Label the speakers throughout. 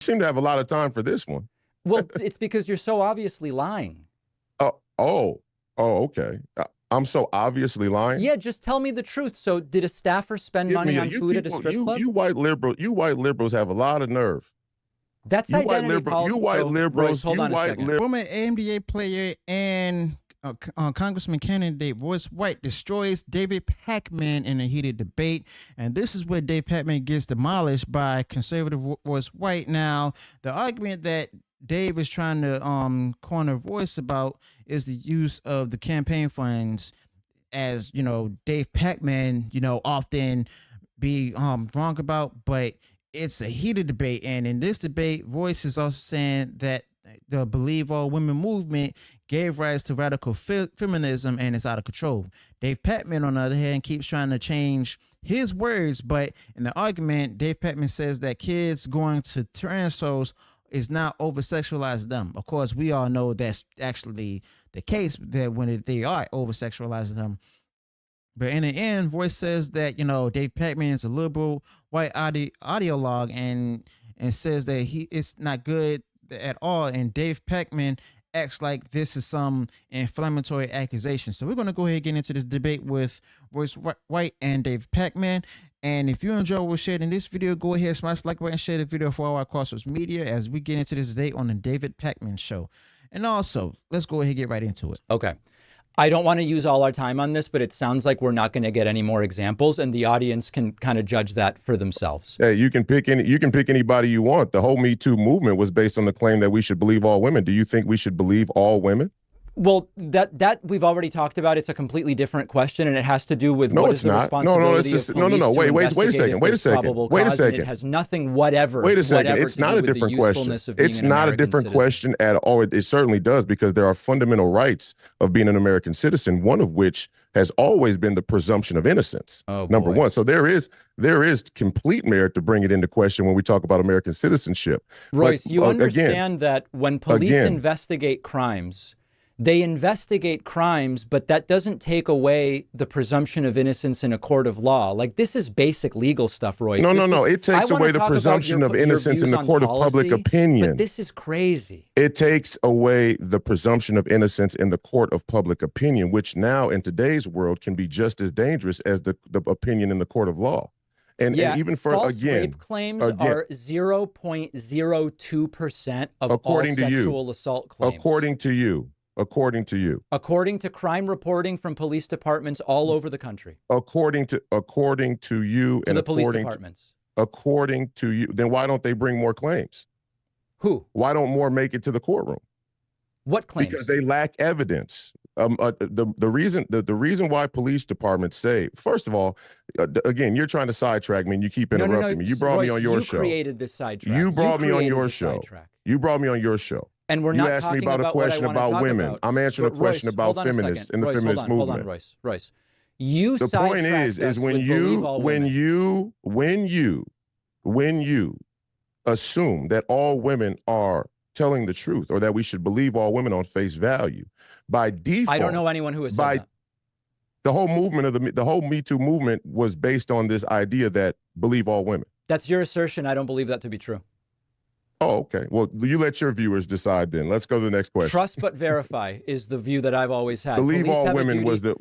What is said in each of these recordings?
Speaker 1: seem to have a lot of time for this one.
Speaker 2: Well, it's because you're so obviously lying.
Speaker 1: Okay. I'm so obviously lying.
Speaker 2: Yeah, just tell me the truth. So did a staffer spend money on food at a strip club?
Speaker 1: You white liberals have a lot of nerve.
Speaker 2: That's identity politics.
Speaker 1: You white liberals.
Speaker 2: Hold on a second.
Speaker 3: Former NBA player and Congressman candidate Royce White destroys David Pakman in a heated debate. And this is where Dave Pakman gets demolished by conservative Royce White. Now, the argument that Dave is trying to corner Royce about is the use of the campaign funds, as you know, Dave Pakman, often be wrong about, but it's a heated debate. And in this debate, Royce is also saying that the Believe All Women movement gave rise to radical feminism and it's out of control. Dave Pakman, on the other hand, keeps trying to change his words, but in the argument, Dave Pakman says that kids going to trans shows is not over-sexualize them. Of course, we all know that's actually the case, that when they are over-sexualizing them. But in the end, Royce says that, Dave Pakman is a liberal white ideologue and says that it's not good at all. And Dave Pakman acts like this is some inflammatory accusation. So we're going to go ahead and get into this debate with Royce White and Dave Pakman. And if you enjoy what we're sharing in this video, go ahead, smash the like button, share the video for all our across social media as we get into this debate on the David Pakman Show. And also, let's go ahead and get right into it.
Speaker 2: Okay. I don't want to use all our time on this, but it sounds like we're not going to get any more examples, and the audience can kind of judge that for themselves.
Speaker 1: Hey, you can pick anybody you want. The whole Me Too movement was based on the claim that we should believe all women. Do you think we should believe all women?
Speaker 2: Well, that we've already talked about. It's a completely different question, and it has to do with what is the responsibility of police
Speaker 1: Wait a second.
Speaker 2: It has nothing whatever.
Speaker 1: Wait a second. It's not a different question. It's not a different question at all. It certainly does, because there are fundamental rights of being an American citizen, one of which has always been the presumption of innocence. Number one. So there is complete merit to bring it into question when we talk about American citizenship.
Speaker 2: Royce, you understand that when police investigate crimes, they investigate crimes, but that doesn't take away the presumption of innocence in a court of law. Like, this is basic legal stuff, Royce.
Speaker 1: No. It takes away the presumption of innocence in the court of public opinion.
Speaker 2: But this is crazy.
Speaker 1: It takes away the presumption of innocence in the court of public opinion, which now in today's world can be just as dangerous as the opinion in the court of law. And even for
Speaker 2: false rape claims are 0.02% of all sexual assault claims.
Speaker 1: According to you. According to
Speaker 2: crime reporting from police departments all over the country.
Speaker 1: According to you and
Speaker 2: the police departments.
Speaker 1: According to you, then why don't they bring more claims?
Speaker 2: Who?
Speaker 1: Why don't more make it to the courtroom?
Speaker 2: What claims?
Speaker 1: Because they lack evidence. The reason why police departments say, first of all, again, you're trying to sidetrack me and you keep interrupting me. You brought me on your show.
Speaker 2: You created this sidetrack.
Speaker 1: You brought me on your show. You brought me on your show.
Speaker 2: And we're not
Speaker 1: you asked me about a question about women. I'm answering a question about feminists in the feminist movement.
Speaker 2: Hold on, Royce. The
Speaker 1: point is when you assume that all women are telling the truth, or that we should believe all women on face value, by default,
Speaker 2: I don't know anyone who has said that.
Speaker 1: The whole movement of the whole Me Too movement was based on this idea that believe all women.
Speaker 2: That's your assertion. I don't believe that to be true.
Speaker 1: Oh, okay. Well, you let your viewers decide then. Let's go to the next question.
Speaker 2: Trust but verify is the view that I've always had.
Speaker 1: Believe all women was the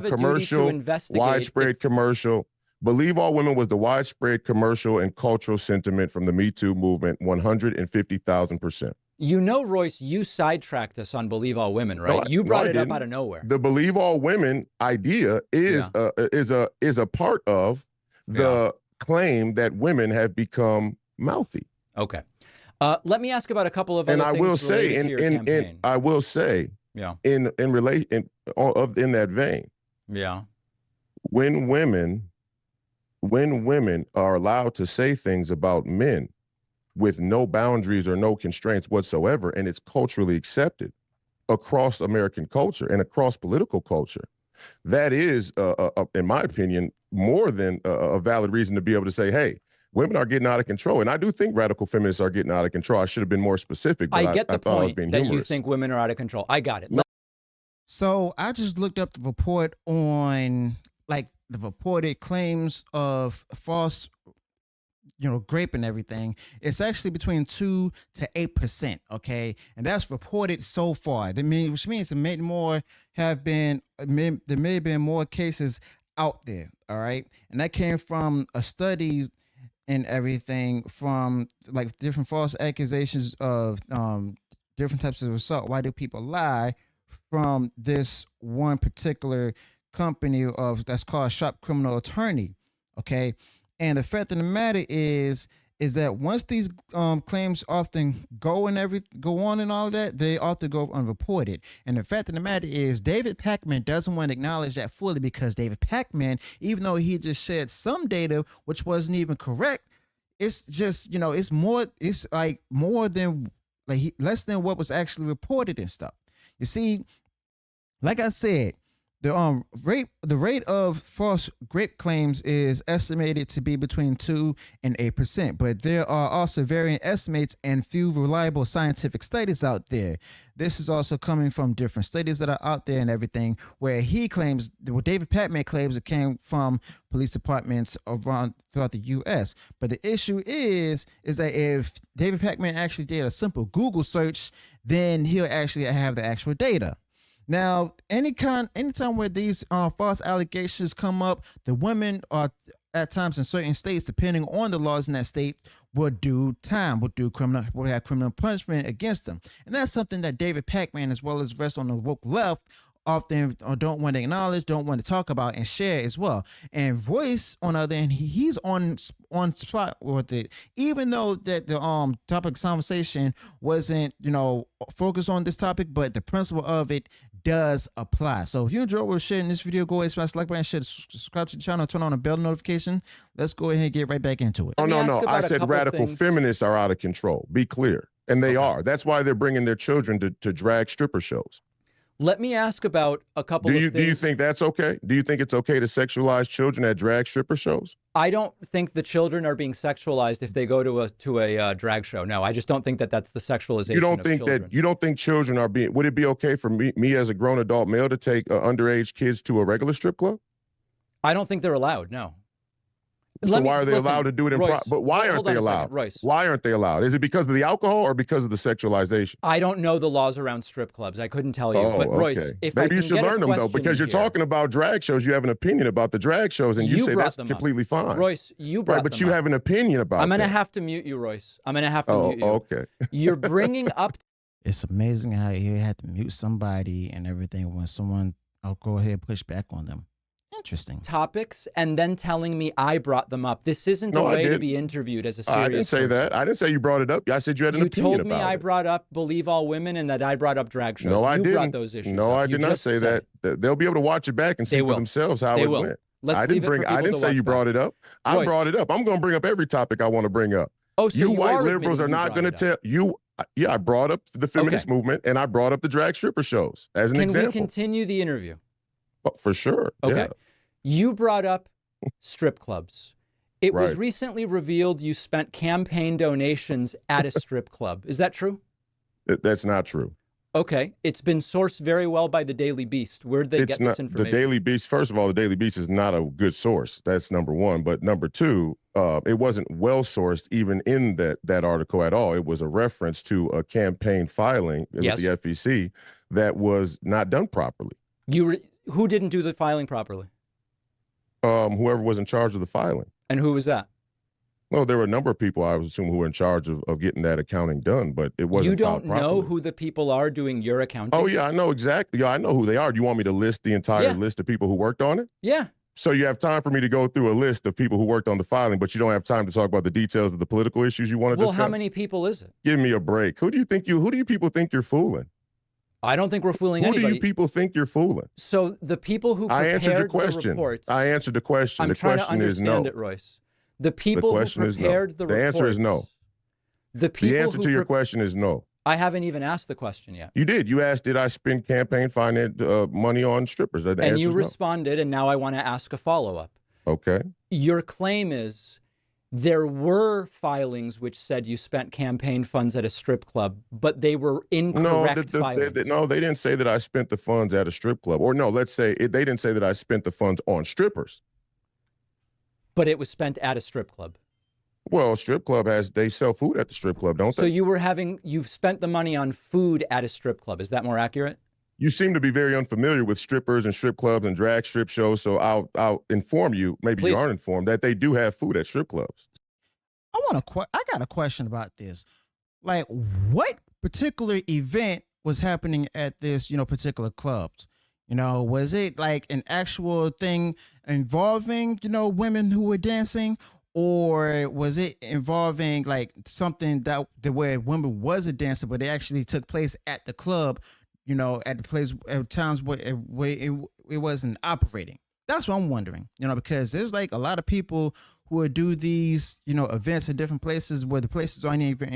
Speaker 1: commercial, widespread commercial. Believe all women was the widespread commercial and cultural sentiment from the Me Too movement, 150,000%.
Speaker 2: You know, Royce, you sidetracked us on believe all women, right? You brought it up out of nowhere.
Speaker 1: The believe all women idea is a part of the claim that women have become mouthy.
Speaker 2: Okay. Let me ask about a couple of other things.
Speaker 1: And I will say, in that vein, when women are allowed to say things about men with no boundaries or no constraints whatsoever, and it's culturally accepted across American culture and across political culture, that is, in my opinion, more than a valid reason to be able to say, hey, women are getting out of control. And I do think radical feminists are getting out of control. I should have been more specific, but
Speaker 2: I get the point
Speaker 1: that
Speaker 2: humorous. You think women are out of control. I got it.
Speaker 3: So I just looked up the report on, like, the reported claims of false grape and everything, it's actually between 2 to 8%. Okay, and that's reported so far. Which means there may have been more cases out there. All right, and that came from a study and everything from like different false accusations of different types of assault. Why do people lie? From this one particular company that's called Sharp Criminal Attorney. Okay, and the fact of the matter is that once these claims often go on and all that, they often go unreported. And the fact of the matter is, David Pakman doesn't want to acknowledge that fully, because David Pakman, even though he just shared some data which wasn't even correct, it's just it's like more than less than what was actually reported and stuff. You see, like I said, the rate of false grape claims is estimated to be between 2 and 8%, but there are also varying estimates and few reliable scientific studies out there. This is also coming from different studies that are out there and everything, where David Pakman claims it came from police departments around throughout the U.S. But the issue is that if David Pakman actually did a simple Google search, then he'll actually have the actual data. Now, anytime where these false allegations come up, the women are at times in certain states, depending on the laws in that state, will do time, will have criminal punishment against them. And that's something that David Pakman, as well as the rest on the woke left, often don't want to acknowledge, don't want to talk about and share as well. And Royce, on the other hand, he's on spot with it, even though that the topic of conversation wasn't focused on this topic, but the principle of it does apply. So if you enjoyed what we're sharing this video, go ahead, smash the like button, subscribe to the channel, turn on the bell notification. Let's go ahead and get right back into it.
Speaker 1: Oh, no. I said radical feminists are out of control. Be clear. And they are. That's why they're bringing their children to drag stripper shows.
Speaker 2: Let me ask about a couple of things.
Speaker 1: Do you think that's okay? Do you think it's okay to sexualize children at drag stripper shows?
Speaker 2: I don't think the children are being sexualized if they go to a drag show. No, I just don't think that that's the sexualization. You
Speaker 1: don't think children are being? Would it be okay for me as a grown adult male to take underage kids to a regular strip club?
Speaker 2: I don't think they're allowed. No.
Speaker 1: So why are they allowed to do it in but why aren't they allowed?
Speaker 2: Royce.
Speaker 1: Why aren't they allowed? Is it because of the alcohol or because of the sexualization?
Speaker 2: I don't know the laws around strip clubs. I couldn't tell you. But Royce, if
Speaker 1: maybe you should learn them though, because you're talking about drag shows. You have an opinion about the drag shows, and you say that's completely fine.
Speaker 2: Royce, you brought them up.
Speaker 1: But you have an opinion about.
Speaker 2: I'm gonna have to mute you, Royce. I'm gonna have to mute you.
Speaker 1: Okay.
Speaker 2: You're bringing up.
Speaker 3: It's amazing how you had to mute somebody and everything when someone. I'll go ahead and push back on them. Interesting
Speaker 2: topics, and then telling me I brought them up. This isn't a way to be interviewed as a serious
Speaker 1: I didn't say
Speaker 2: person.
Speaker 1: that. I didn't say you brought it up. I said you had an opinion about it.
Speaker 2: You told me I brought up Believe All Women and that I brought up drag shows.
Speaker 1: No, I didn't.
Speaker 2: Brought those issues
Speaker 1: no,
Speaker 2: up.
Speaker 1: I did not say that. They'll be able to watch it back and see for themselves how it went. I didn't say you brought it up. I brought it up. I'm going to bring up every topic I want to bring up.
Speaker 2: Oh, so
Speaker 1: you white liberals are not going to tell you. Yeah, I brought up the feminist movement and I brought up the drag stripper shows as an example.
Speaker 2: Can we continue the interview?
Speaker 1: For sure.
Speaker 2: Okay.
Speaker 1: Yeah.
Speaker 2: You brought up strip clubs. It was recently revealed you spent campaign donations at a strip club. Is that true?
Speaker 1: That's not true.
Speaker 2: Okay. It's been sourced very well by the Daily Beast. Where'd they get this information?
Speaker 1: The Daily Beast, first of all, the Daily Beast is not a good source. That's number one. But number two, it wasn't well sourced even in that article at all. It was a reference to a campaign filing with the FEC that was not done properly.
Speaker 2: Who didn't do the filing properly?
Speaker 1: Whoever was in charge of the filing.
Speaker 2: And who was that?
Speaker 1: Well, there were a number of people, I would assume, who were in charge of getting that accounting done, but it wasn't.
Speaker 2: You don't know who the people are doing your accounting?
Speaker 1: Oh, yeah, I know exactly. Yeah, I know who they are. Do you want me to list the entire list of people who worked on it?
Speaker 2: Yeah.
Speaker 1: So you have time for me to go through a list of people who worked on the filing, but you don't have time to talk about the details of the political issues you want to discuss?
Speaker 2: Well, how many people is it?
Speaker 1: Give me a break. Who do you people think you're fooling?
Speaker 2: I don't think we're fooling anybody.
Speaker 1: Who do you people think you're fooling?
Speaker 2: So the people who prepared the reports.
Speaker 1: I answered the question.
Speaker 2: I'm trying to understand it, Royce. The people who prepared the reports.
Speaker 1: The answer is no. The answer to your question is no.
Speaker 2: I haven't even asked the question yet.
Speaker 1: You did. You asked, did I spend campaign finance money on strippers?
Speaker 2: And you responded, and now I want to ask a follow-up.
Speaker 1: Okay.
Speaker 2: Your claim is there were filings which said you spent campaign funds at a strip club, but they were incorrect filings.
Speaker 1: No, they didn't say that I spent the funds at a strip club. Or no, let's say they didn't say that I spent the funds on strippers.
Speaker 2: But it was spent at a strip club.
Speaker 1: Well, strip club they sell food at the strip club, don't they?
Speaker 2: So you've spent the money on food at a strip club. Is that more accurate?
Speaker 1: You seem to be very unfamiliar with strippers and strip clubs and drag strip shows. So I'll inform you, maybe
Speaker 2: Please.
Speaker 1: You aren't informed, that they do have food at strip clubs.
Speaker 3: I got a question about this. Like, what particular event was happening at this, particular clubs? Was it like an actual thing involving, women who were dancing? Or was it involving like something where women wasn't dancing, but it actually took place at the club, at the place at times where it wasn't operating? That's what I'm wondering, because there's like a lot of people who would do these, events in different places where the places aren't even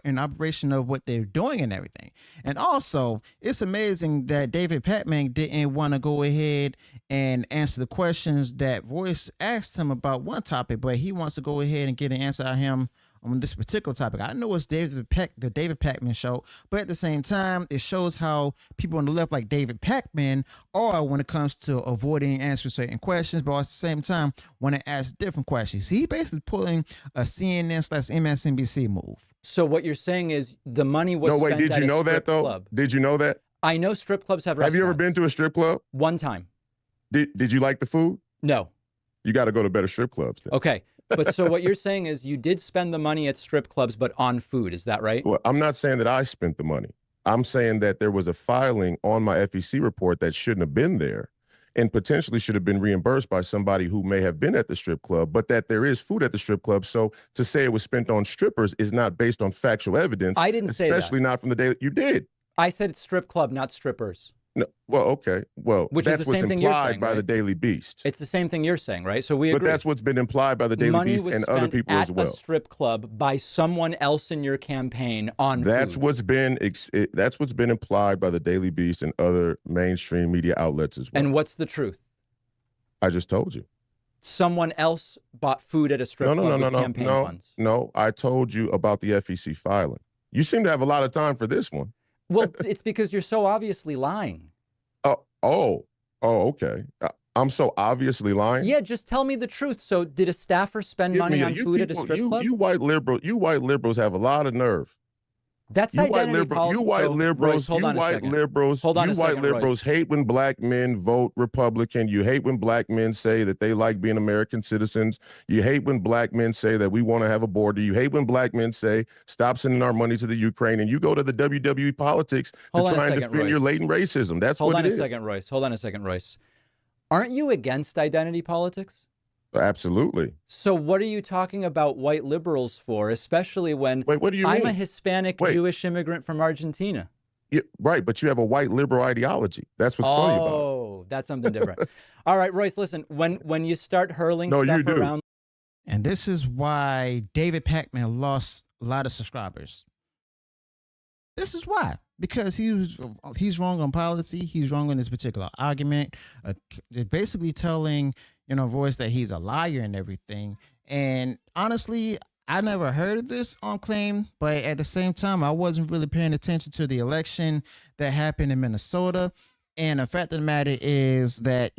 Speaker 3: in operation of what they're doing and everything. And also, it's amazing that David Pakman didn't want to go ahead and answer the questions that Royce asked him about one topic, but he wants to go ahead and get an answer out of him on this particular topic. I know it's the David Pakman show, but at the same time, it shows how people on the left, like David Pakman, are when it comes to avoiding answering certain questions, but at the same time, want to ask different questions. He basically pulling a CNN/MSNBC move.
Speaker 2: So what you're saying is the money was spent
Speaker 1: did
Speaker 2: at
Speaker 1: you know
Speaker 2: a strip
Speaker 1: that though?
Speaker 2: club.
Speaker 1: Did you know that?
Speaker 2: I know strip clubs have restaurants.
Speaker 1: Have you ever been to a strip club?
Speaker 2: One time.
Speaker 1: Did you like the food?
Speaker 2: No.
Speaker 1: You got to go to better strip clubs then.
Speaker 2: Okay. But so what you're saying is you did spend the money at strip clubs, but on food. Is that right?
Speaker 1: Well, I'm not saying that I spent the money. I'm saying that there was a filing on my FEC report that shouldn't have been there and potentially should have been reimbursed by somebody who may have been at the strip club, but that there is food at the strip club. So to say it was spent on strippers is not based on factual evidence.
Speaker 2: I didn't say that.
Speaker 1: Especially not from the day that you did.
Speaker 2: I said it's strip club, not strippers.
Speaker 1: No, well, okay. Well, that's what's implied by the Daily Beast.
Speaker 2: It's the same thing you're saying, right? So we agree.
Speaker 1: But that's what's been implied by the Daily Beast and other people as well.
Speaker 2: Money was spent at a strip club by someone else in your campaign on
Speaker 1: that's
Speaker 2: food.
Speaker 1: That's what's been implied by the Daily Beast and other mainstream media outlets as well.
Speaker 2: And what's the truth?
Speaker 1: I just told you.
Speaker 2: Someone else bought food at a strip club with campaign funds.
Speaker 1: No, I told you about the FEC filing. You seem to have a lot of time for this one.
Speaker 2: Well, it's because you're so obviously lying.
Speaker 1: Okay. I'm so obviously lying.
Speaker 2: Yeah, just tell me the truth. So, did a staffer spend money on food at a strip club?
Speaker 1: You white liberals have a lot of nerve.
Speaker 2: That's identity politics.
Speaker 1: You white liberals hate when black men vote Republican. You hate when black men say that they like being American citizens. You hate when black men say that we want to have a border. You hate when black men say stop sending our money to the Ukraine. And you go to the WWE politics to try and defend your latent racism. That's what it is.
Speaker 2: Hold on a second, Royce. Aren't you against identity politics?
Speaker 1: Absolutely.
Speaker 2: So what are you talking about white liberals for, especially when
Speaker 1: what do you
Speaker 2: I'm
Speaker 1: mean?
Speaker 2: A Hispanic Jewish immigrant from Argentina?
Speaker 1: Yeah, right, but you have a white liberal ideology. That's what's funny about it.
Speaker 2: Oh, that's something different. All right, Royce, listen, when you start hurling stuff around...
Speaker 3: And this is why David Pakman lost a lot of subscribers. This is why. Because he's wrong on policy. He's wrong on this particular argument. Basically telling... Royce that he's a liar and everything. And honestly, I never heard of this claim, but at the same time, I wasn't really paying attention to the election that happened in Minnesota. And the fact of the matter is that,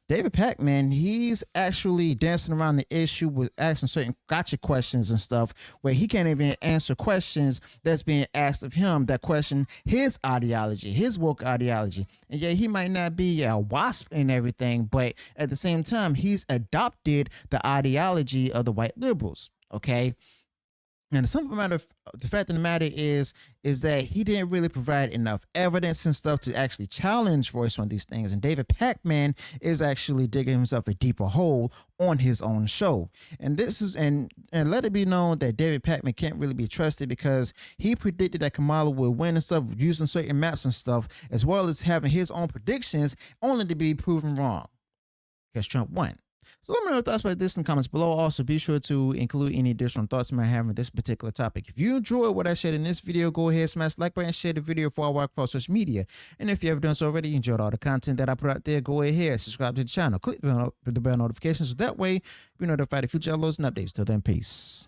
Speaker 3: David Pakman, he's actually dancing around the issue with asking certain gotcha questions and stuff where he can't even answer questions that's being asked of him that question his ideology, his woke ideology. And yeah, he might not be a WASP and everything, but at the same time, he's adopted the ideology of the white liberals, okay? And the fact of the matter is that he didn't really provide enough evidence and stuff to actually challenge Royce on these things. And David Pakman is actually digging himself a deeper hole on his own show. And this is and let it be known that David Pakman can't really be trusted because he predicted that Kamala would win and stuff using certain maps and stuff, as well as having his own predictions only to be proven wrong because Trump won. So let me know your thoughts about this in the comments below. Also, be sure to include any additional thoughts you might have on this particular topic. If you enjoyed what I shared in this video, go ahead, smash the like button, share the video for our work across social media. And if you haven't done so already, enjoyed all the content that I put out there, go ahead, subscribe to the channel, click the bell notifications. So that way, be notified of future uploads and updates. Till then, peace.